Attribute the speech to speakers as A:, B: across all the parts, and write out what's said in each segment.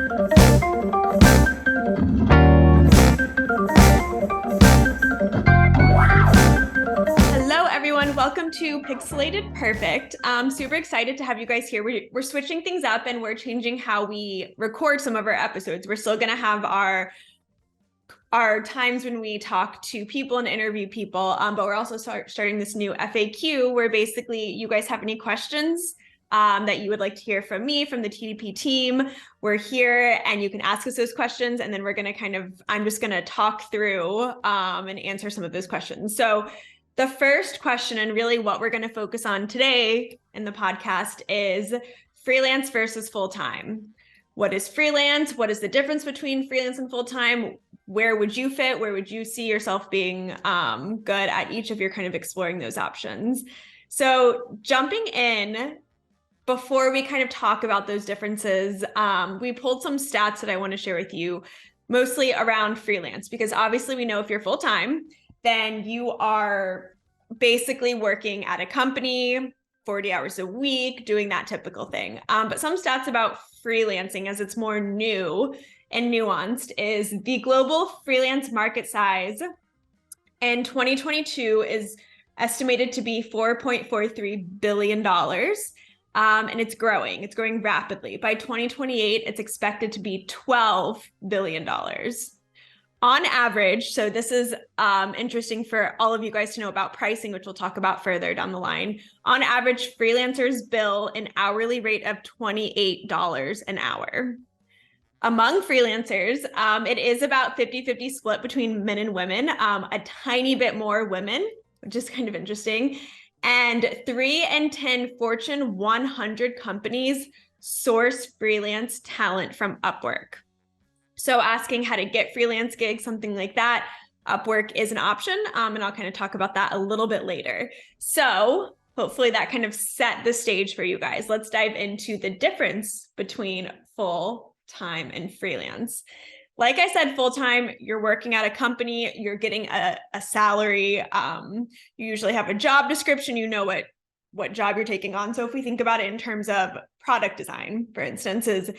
A: Hello, everyone. Welcome to Pixelated Perfect. I'm super excited to have you guys here. We're switching things up and we're changing how we record some of our episodes. We're still going to have our times when we talk to people and interview people, but we're also starting this new FAQ where basically you guys have any questions that you would like to hear from me, from the TDP team. We're here and you can ask us those questions, and then we're going to I'm just going to talk through and answer some of those questions. So the first question, and really what we're going to focus on today in the podcast, is freelance versus full-time. What is freelance? What is the difference between freelance and full-time? Where would you fit? Where would you see yourself being good at each of your kind of exploring those options? So jumping in, before we kind of talk about those differences, we pulled some stats that I want to share with you, mostly around freelance, because obviously we know if you're full-time, then you are basically working at a company 40 hours a week, doing that typical thing. But some stats about freelancing, as it's more new and nuanced, is the global freelance market size in 2022 is estimated to be $4.43 billion. And it's growing rapidly. By 2028, it's expected to be $12 billion. On average, so this is interesting for all of you guys to know about pricing, which we'll talk about further down the line. On average, freelancers bill an hourly rate of $28 an hour. Among freelancers, it is about 50-50 split between men and women, a tiny bit more women, which is kind of interesting. And 3 in 10 Fortune 100 companies source freelance talent from Upwork. So asking how to get freelance gigs, something like that, Upwork is an option. And I'll kind of talk about that a little bit later. So hopefully that kind of set the stage for you guys. Let's dive into the difference between full-time and freelance. Like I said, full-time, you're working at a company, you're getting a salary. You usually have a job description, you know what job you're taking on. So if we think about it in terms of product design, for instance, is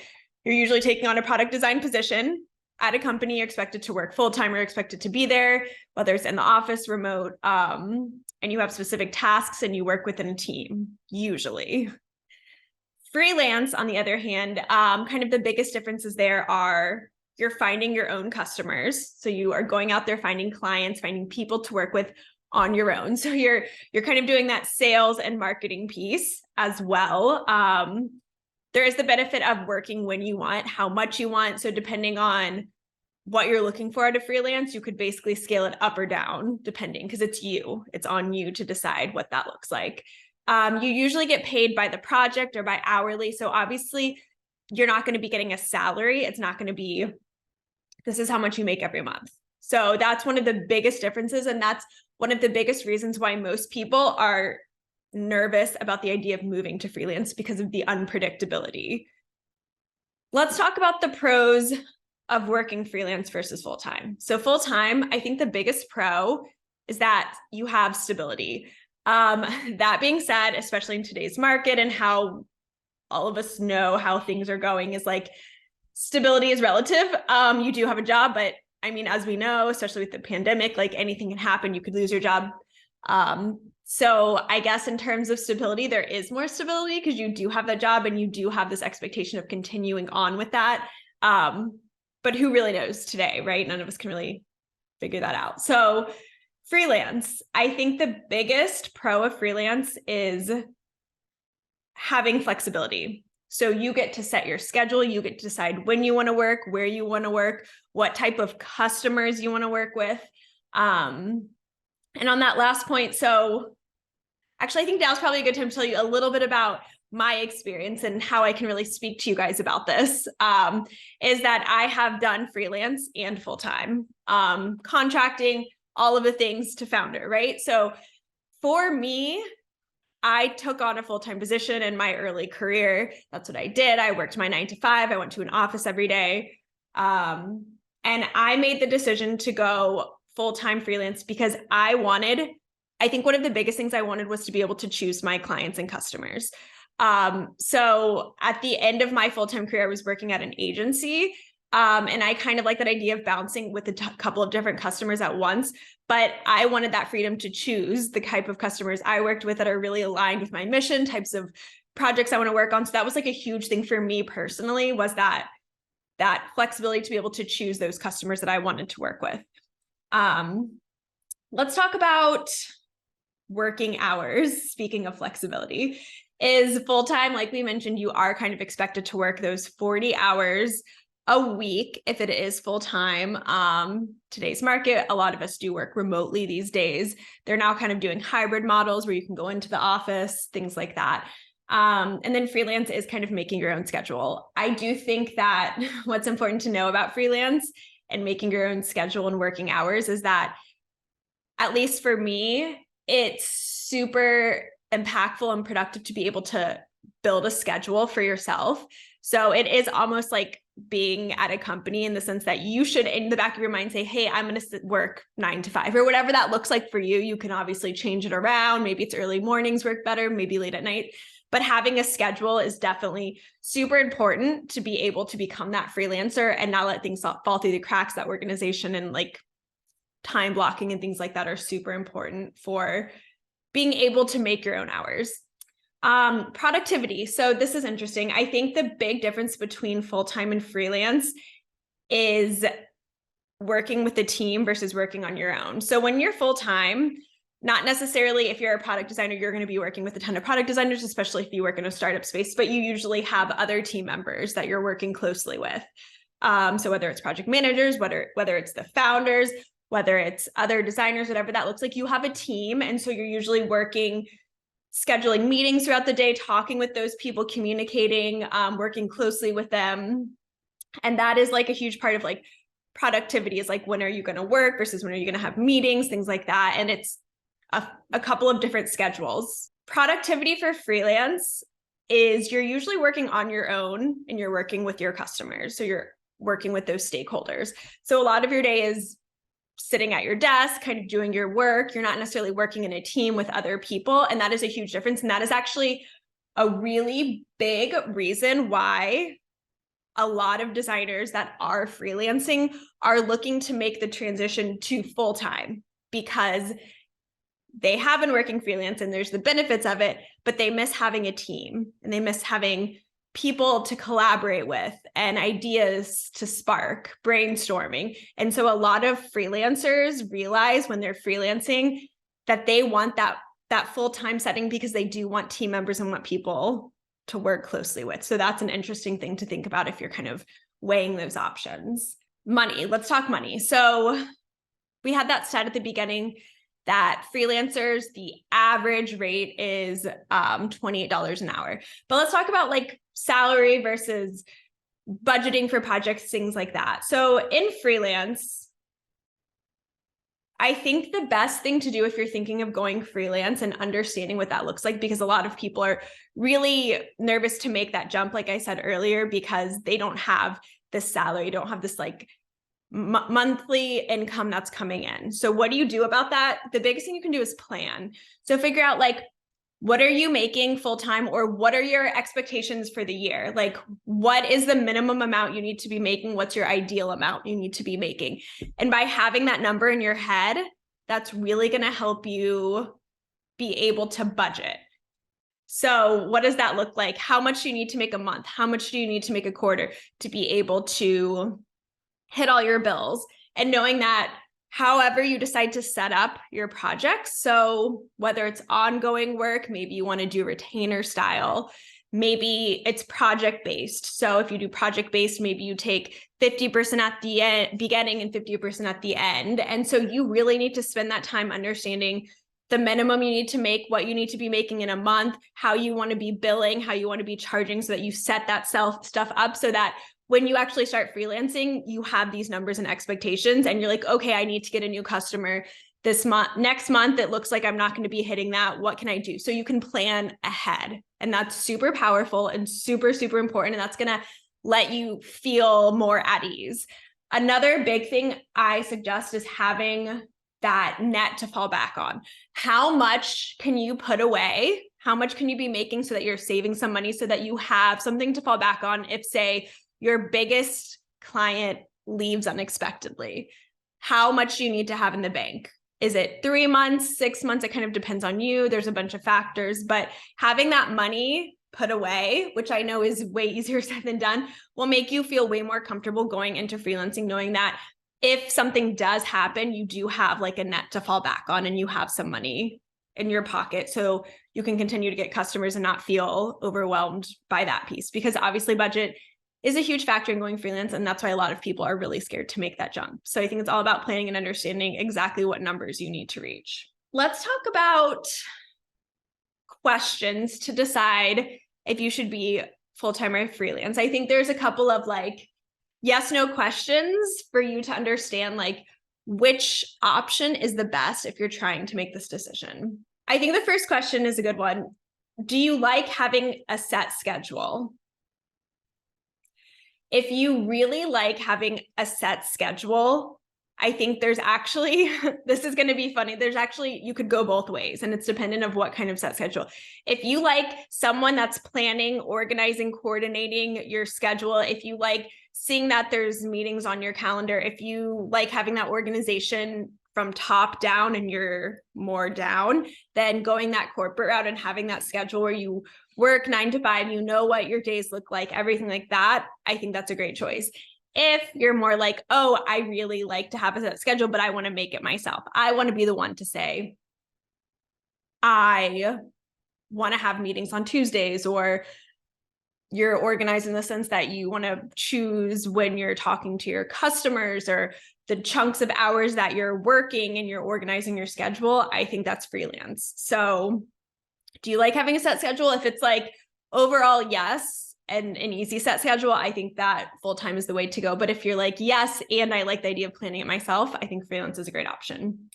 A: you're usually taking on a product design position at a company. You're expected to work full-time, you're expected to be there, whether it's in the office, remote, and you have specific tasks and you work within a team, usually. Freelance, on the other hand, kind of the biggest differences there are you're finding your own customers. So you are going out there, finding clients, finding people to work with on your own. So you're kind of doing that sales and marketing piece as well. There is the benefit of working when you want, how much you want. So depending on what you're looking for out of freelance, you could basically scale it up or down, depending, because it's on you to decide what that looks like. You usually get paid by the project or by hourly. So obviously you're not going to be getting a salary. It's not going to be, this is how much you make every month. So that's one of the biggest differences. And that's one of the biggest reasons why most people are nervous about the idea of moving to freelance, because of the unpredictability. Let's talk about the pros of working freelance versus full-time. So full-time, I think the biggest pro is that you have stability. That being said, especially in today's market and how all of us know how things are going, is like stability is relative. You do have a job, but I mean, as we know, especially with the pandemic, like anything can happen. You could lose your job. So I guess in terms of stability, there is more stability because you do have that job and you do have this expectation of continuing on with that. But who really knows today, right? None of us can really figure that out. So freelance, I think the biggest pro of freelance is having flexibility. So you get to set your schedule, you get to decide when you want to work, where you want to work, what type of customers you want to work with. And on that last point, so actually I think now's probably a good time to tell you a little bit about my experience and how I can really speak to you guys about this, is that I have done freelance and full-time, contracting, all of the things to founder, right? So for me, I took on a full-time position in my early career. That's what I did. I worked my 9 to 5. I went to an office every day. And I made the decision to go full-time freelance because I think one of the biggest things I wanted was to be able to choose my clients and customers. So at the end of my full-time career, I was working at an agency. And I kind of like that idea of bouncing with a couple of different customers at once, but I wanted that freedom to choose the type of customers I worked with that are really aligned with my mission, types of projects I want to work on. So that was like a huge thing for me personally, was that flexibility to be able to choose those customers that I wanted to work with. Let's talk about working hours. Speaking of flexibility, is full-time, like we mentioned, you are kind of expected to work those 40 hours a week if it is full-time. Today's market, a lot of us do work remotely these days. They're now kind of doing hybrid models where you can go into the office, things like that. And then freelance is kind of making your own schedule. I do think that what's important to know about freelance and making your own schedule and working hours is that, at least for me, it's super impactful and productive to be able to build a schedule for yourself. So it is almost like being at a company in the sense that you should, in the back of your mind, say, hey, I'm going to work 9 to 5 or whatever that looks like for you. You can obviously change it around. Maybe it's early mornings work better, maybe late at night. But having a schedule is definitely super important to be able to become that freelancer and not let things fall through the cracks. That organization and like time blocking and things like that are super important for being able to make your own hours. Productivity. So this is interesting. I think the big difference between full-time and freelance is working with a team versus working on your own. So when you're full-time, not necessarily if you're a product designer, you're going to be working with a ton of product designers, especially if you work in a startup space, but you usually have other team members that you're working closely with. So whether it's project managers, whether it's the founders, whether it's other designers, whatever that looks like, you have a team. And so you're usually working, scheduling meetings throughout the day, talking with those people, communicating, working closely with them. And that is like a huge part of like productivity, is like, when are you going to work versus when are you going to have meetings, things like that. And it's a couple of different schedules. Productivity for freelance is you're usually working on your own and you're working with your customers. So you're working with those stakeholders. So a lot of your day is sitting at your desk, kind of doing your work. You're not necessarily working in a team with other people. And that is a huge difference. And that is actually a really big reason why a lot of designers that are freelancing are looking to make the transition to full-time, because they have been working freelance and there's the benefits of it, but they miss having a team and they miss having people to collaborate with and ideas to spark, brainstorming. And so a lot of freelancers realize when they're freelancing that they want that full-time setting because they do want team members and want people to work closely with. So that's an interesting thing to think about if you're kind of weighing those options. Money, let's talk money. So we had that stat at the beginning that freelancers, the average rate is $28 an hour. But let's talk about like salary versus budgeting for projects, things like that. So in freelance, I think the best thing to do if you're thinking of going freelance and understanding what that looks like, because a lot of people are really nervous to make that jump, like I said earlier, because they don't have this salary, don't have this like monthly income that's coming in. So what do you do about that? The biggest thing you can do is plan. So figure out like, what are you making full-time, or what are your expectations for the year? Like, what is the minimum amount you need to be making? What's your ideal amount you need to be making? And by having that number in your head, that's really going to help you be able to budget. So what does that look like? How much do you need to make a month? How much do you need to make a quarter to be able to hit all your bills? And knowing that however you decide to set up your projects, so whether it's ongoing work, maybe you want to do retainer style, maybe it's project-based. So if you do project-based, maybe you take 50% at the beginning and 50% at the end. And so you really need to spend that time understanding the minimum you need to make, what you need to be making in a month, how you want to be billing, how you want to be charging, so that you set that stuff up so that when you actually start freelancing, you have these numbers and expectations and you're like, okay, I need to get a new customer this month. Next month, it looks like I'm not going to be hitting that. What can I do? So you can plan ahead. And that's super powerful and super, super important. And that's going to let you feel more at ease. Another big thing I suggest is having that net to fall back on. How much can you put away How much can you be making so that you're saving some money so that you have something to fall back on if, say, your biggest client leaves unexpectedly? How much do you need to have in the bank? Is it 3 months, 6 months? It kind of depends on you. There's a bunch of factors, but having that money put away, which I know is way easier said than done, will make you feel way more comfortable going into freelancing, knowing that if something does happen, you do have like a net to fall back on and you have some money in your pocket so you can continue to get customers and not feel overwhelmed by that piece, because obviously budget is a huge factor in going freelance, and that's why a lot of people are really scared to make that jump. So I think it's all about planning and understanding exactly what numbers you need to reach. Let's talk about questions to decide if you should be full-time or freelance. I think there's a couple of like yes, no questions for you to understand like which option is the best if you're trying to make this decision. I think the first question is a good one. Do you like having a set schedule? If you really like having a set schedule, I think there's actually, this is going to be funny. There's actually, you could go both ways, and it's dependent of what kind of set schedule. If you like someone that's planning, organizing, coordinating your schedule, if you like seeing that there's meetings on your calendar, if you like having that organization from top down and you're more down, then going that corporate route and having that schedule where you work 9 to 5, you know what your days look like, everything like that, I think that's a great choice. If you're more like, oh, I really like to have a set schedule, but I want to make it myself. I want to be the one to say, I want to have meetings on Tuesdays, or you're organized in the sense that you want to choose when you're talking to your customers or the chunks of hours that you're working and you're organizing your schedule, I think that's freelance. So do you like having a set schedule? If it's like overall, yes, and an easy set schedule, I think that full-time is the way to go. But if you're like, yes, and I like the idea of planning it myself, I think freelance is a great option.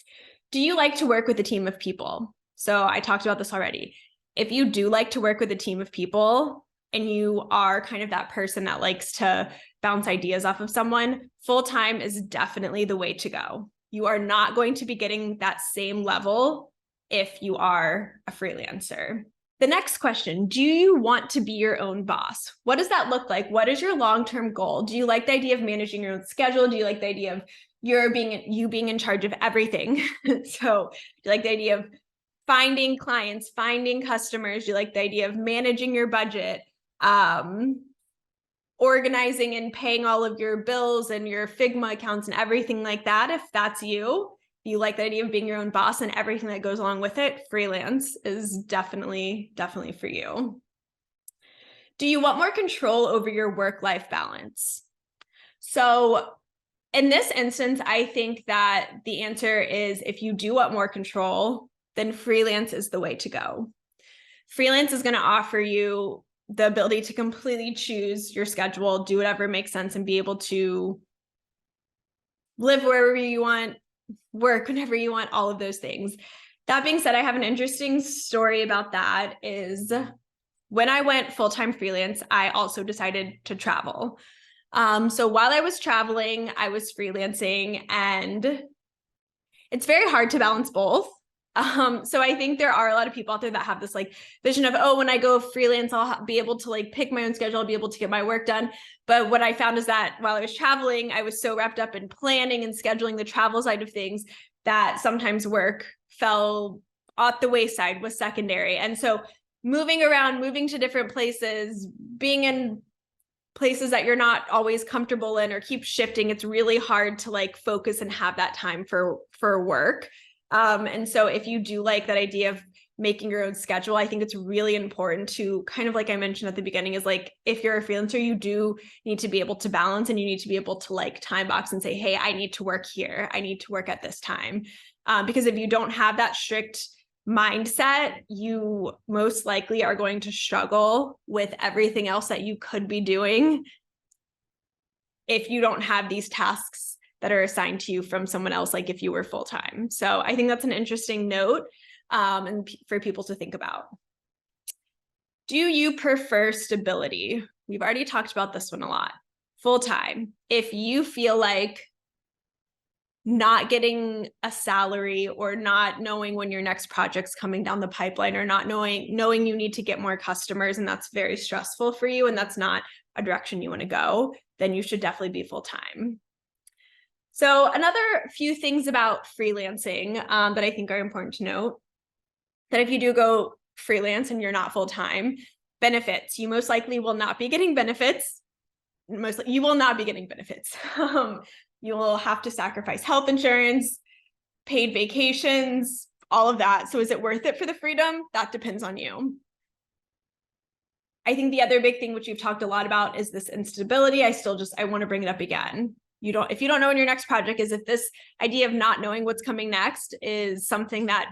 A: Do you like to work with a team of people? So I talked about this already. If you do like to work with a team of people and you are kind of that person that likes to bounce ideas off of someone, full-time is definitely the way to go. You are not going to be getting that same level if you are a freelancer. The next question, do you want to be your own boss? What does that look like? What is your long-term goal? Do you like the idea of managing your own schedule? Do you like the idea of you being in charge of everything? So do you like the idea of finding clients, finding customers? Do you like the idea of managing your budget, organizing and paying all of your bills and your Figma accounts and everything like that? If that's you like the idea of being your own boss and everything that goes along with it, freelance is definitely for you. Do you want more control over your work-life balance? So in this instance, I think that the answer is if you do want more control, then freelance is the way to go. Freelance is going to offer you the ability to completely choose your schedule, do whatever makes sense, and be able to live wherever you want, work whenever you want, all of those things. That being said, I have an interesting story about that. Is when I went full-time freelance, I also decided to travel. So while I was traveling, I was freelancing, and it's very hard to balance both. So I think there are a lot of people out there that have this like vision of, oh, when I go freelance, I'll be able to like pick my own schedule, I'll be able to get my work done. But what I found is that while I was traveling, I was so wrapped up in planning and scheduling the travel side of things that sometimes work fell off the wayside, was secondary. And so moving around, moving to different places, being in places that you're not always comfortable in or keep shifting, it's really hard to like focus and have that time for work. And so if you do like that idea of making your own schedule, I think it's really important to kind of like I mentioned at the beginning is like, if you're a freelancer, you do need to be able to balance, and you need to be able to like time box and say, hey, I need to work here. I need to work at this time. Because if you don't have that strict mindset, you most likely are going to struggle with everything else that you could be doing if you don't have these tasks that are assigned to you from someone else, like if you were full-time. So I think that's an interesting note and for people to think about. Do you prefer stability? We've already talked about this one a lot. Full-time. If you feel like not getting a salary, or not knowing when your next project's coming down the pipeline, or not knowing you need to get more customers, and that's very stressful for you, and that's not a direction you want to go, then you should definitely be full-time. So another few things about freelancing that I think are important to note, that if you do go freelance and you're not full-time, benefits, you most likely will not be getting benefits. You will not be getting benefits. You will have to sacrifice health insurance, paid vacations, all of that. So is it worth it for the freedom? That depends on you. I think the other big thing, which we've talked a lot about, is this instability. I want to bring it up again. If you don't know when your next project is, if this idea of not knowing what's coming next is something that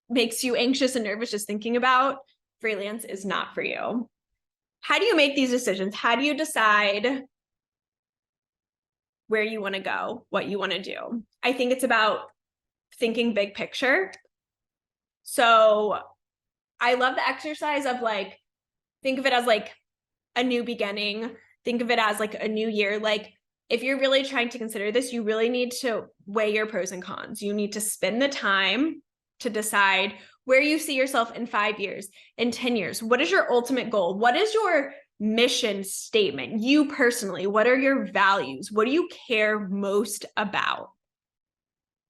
A: makes you anxious and nervous just thinking about, freelance is not for you. How do you make these decisions? How do you decide where you want to go, what you want to do? I think it's about thinking big picture. So I love the exercise of like, think of it as like a new beginning. Think of it as like a new year. Like, if you're really trying to consider this, you really need to weigh your pros and cons. You need to spend the time to decide where you see yourself in 5 years, in 10 years. What is your ultimate goal? What is your mission statement? You personally, what are your values? What do you care most about?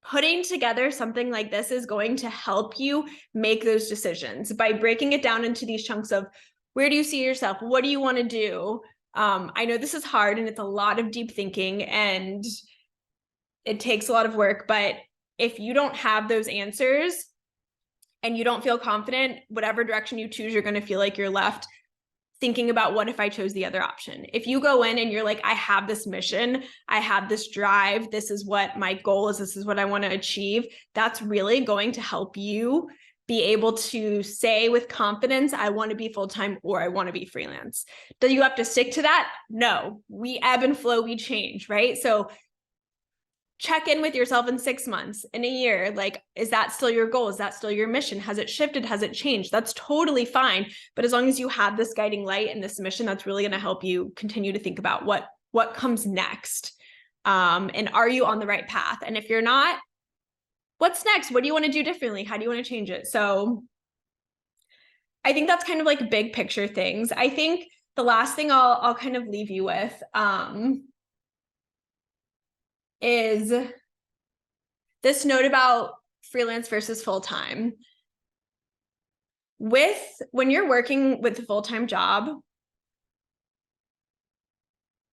A: Putting together something like this is going to help you make those decisions by breaking it down into these chunks of, where do you see yourself? What do you want to do? I know this is hard and it's a lot of deep thinking and it takes a lot of work, but if you don't have those answers and you don't feel confident, whatever direction you choose, you're going to feel like you're left thinking about, what if I chose the other option? If you go in and you're like, I have this mission, I have this drive, this is what my goal is, this is what I want to achieve, that's really going to help you be able to say with confidence, I want to be full-time or I want to be freelance. Do you have to stick to that? No, we ebb and flow, we change, right? So check in with yourself in 6 months, in a year. Like, is that still your goal? Is that still your mission? Has it shifted? Has it changed? That's totally fine. But as long as you have this guiding light and this mission, that's really going to help you continue to think about what comes next. And are you on the right path? And if you're not, what's next? What do you want to do differently? How do you want to change it? So I think that's kind of like big picture things. I think the last thing I'll kind of leave you with, is this note about freelance versus full-time. When you're working with a full-time job,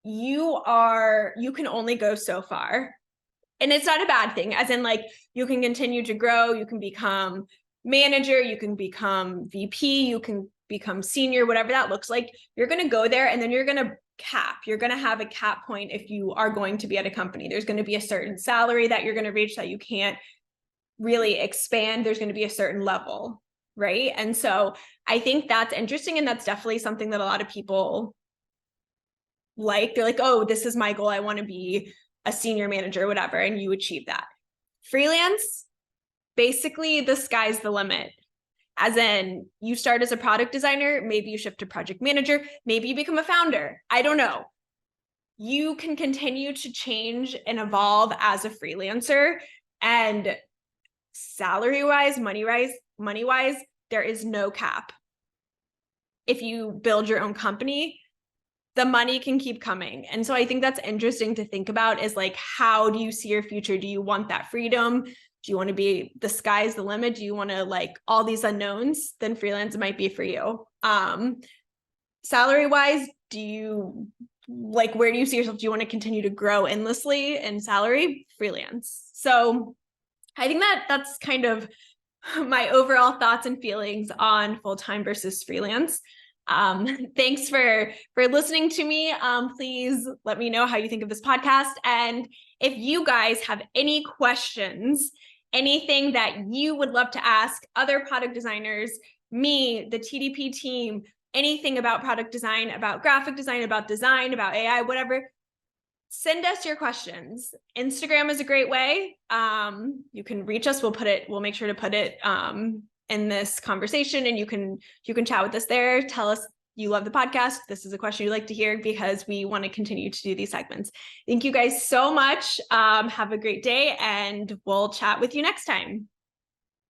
A: you can only go so far. And it's not a bad thing, as in like, you can continue to grow, you can become manager, you can become VP, you can become senior, whatever that looks like. You're going to go there and then you're going to have a cap point. If you are going to be at a company, there's going to be a certain salary that you're going to reach that you can't really expand. There's going to be a certain level, right? And so I think that's interesting, and that's definitely something that a lot of people like. They're like, oh, this is my goal, I want to be a senior manager, whatever, and you achieve that. Freelance, basically the sky's the limit. As in, you start as a product designer, maybe you shift to project manager, maybe you become a founder. I don't know. You can continue to change and evolve as a freelancer, and salary-wise, money-wise, there is no cap. If you build your own company, the money can keep coming. And so I think that's interesting to think about, is like, how do you see your future? Do you want that freedom? Do you want to be, the sky's the limit? Do you want to like all these unknowns? Then freelance might be for you. Salary-wise, do you like, where do you see yourself? Do you want to continue to grow endlessly in salary? Freelance. So I think that's kind of my overall thoughts and feelings on full-time versus freelance. Thanks for listening to me. Please let me know how you think of this podcast. And if you guys have any questions, anything that you would love to ask other product designers, me, the TDP team, anything about product design, about graphic design, about AI, whatever, send us your questions. Instagram is a great way. You can reach us. We'll make sure to put it in this conversation, and you can chat with us there. Tell us you love the podcast, this is a question you'd like to hear, because we want to continue to do these segments. Thank you guys so much. Have a great day, and we'll chat with you next time.